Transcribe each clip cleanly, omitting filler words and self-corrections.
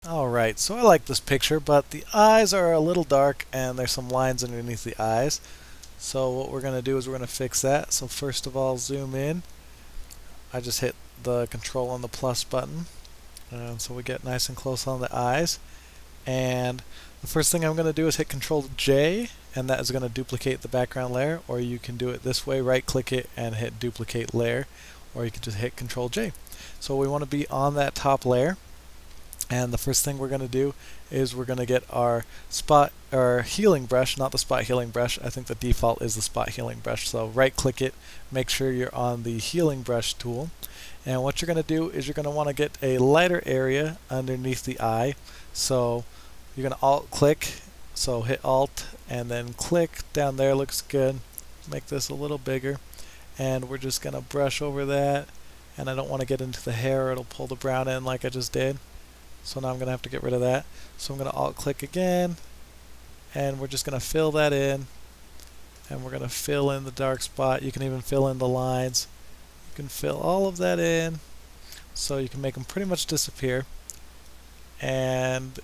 Alright, so I like this picture, but the eyes are a little dark and there's some lines underneath the eyes. So what we're going to do is we're going to fix that. So first of all, zoom in. I just hit the control on the plus button. And so we get nice and close on the eyes. And the first thing I'm going to do is hit Control J, and that is going to duplicate the background layer. Or you can do it this way, right click it and hit duplicate layer. Or you can just hit Control J. So we want to be on that top layer. And the first thing we're going to do is we're going to get our healing brush, not the spot healing brush. I think the default is the spot healing brush. So right click it, make sure you're on the healing brush tool. And what you're going to do is you're going to want to get a lighter area underneath the eye. So you're going to alt click, so hit alt and then click down there, looks good. Make this a little bigger. And we're just going to brush over that. And I don't want to get into the hair, it'll pull the brown in like I just did. So now I'm going to have to get rid of that. So I'm going to alt click again, and we're just going to fill that in, and we're going to fill in the dark spot. You can even fill in the lines. You can fill all of that in, so you can make them pretty much disappear. And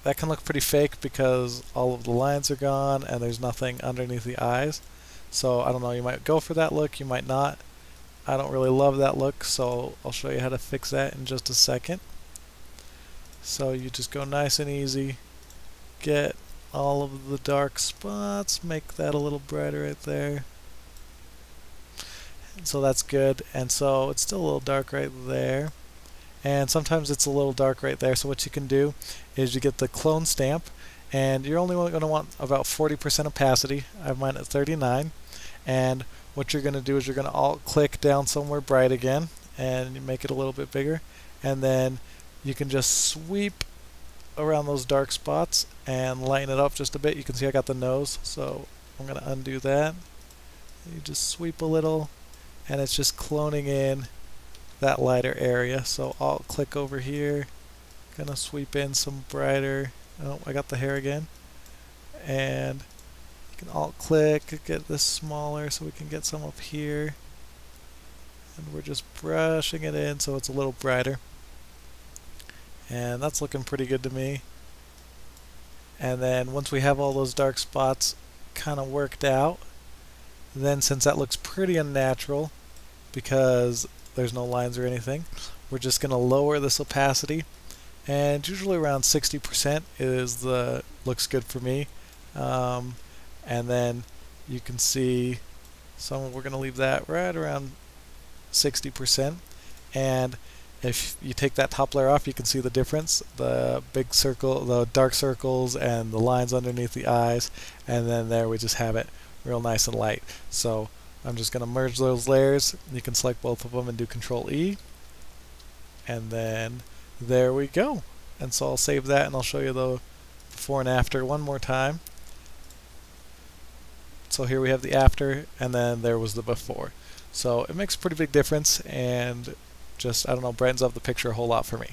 that can look pretty fake because all of the lines are gone and there's nothing underneath the eyes. So I don't know, you might go for that look, you might not. I don't really love that look, so I'll show you how to fix that in just a second. So you just go nice and easy, get all of the dark spots, make that a little brighter right there. And so that's good, and so it's still a little dark right there. And sometimes it's a little dark right there, so what you can do is you get the clone stamp, and you're only going to want about 40% opacity. I have mine at 39. And what you're going to do is you're going to alt click down somewhere bright again, and you make it a little bit bigger, and then you can just sweep around those dark spots and lighten it up just a bit. You can see I got the nose, so I'm going to undo that. You just sweep a little, and it's just cloning in that lighter area. So I'll click over here, gonna sweep in some brighter. Oh, I got the hair again. And you can alt click, get this smaller so we can get some up here. And we're just brushing it in so it's a little brighter. And that's looking pretty good to me. And then once we have all those dark spots kind of worked out, then since that looks pretty unnatural because there's no lines or anything, we're just going to lower this opacity, and usually around 60% is looks good for me. And then you can see we're going to leave that right around 60%. And if you take that top layer off, you can see the difference, the big circle, the dark circles and the lines underneath the eyes, and then there we just have it real nice and light. So I'm just going to merge those layers. You can select both of them and do Control E, and then there we go. And so I'll save that and I'll show you the before and after one more time. So here we have the after, and then there was the before. So it makes a pretty big difference, and just, I don't know, brightens up the picture a whole lot for me.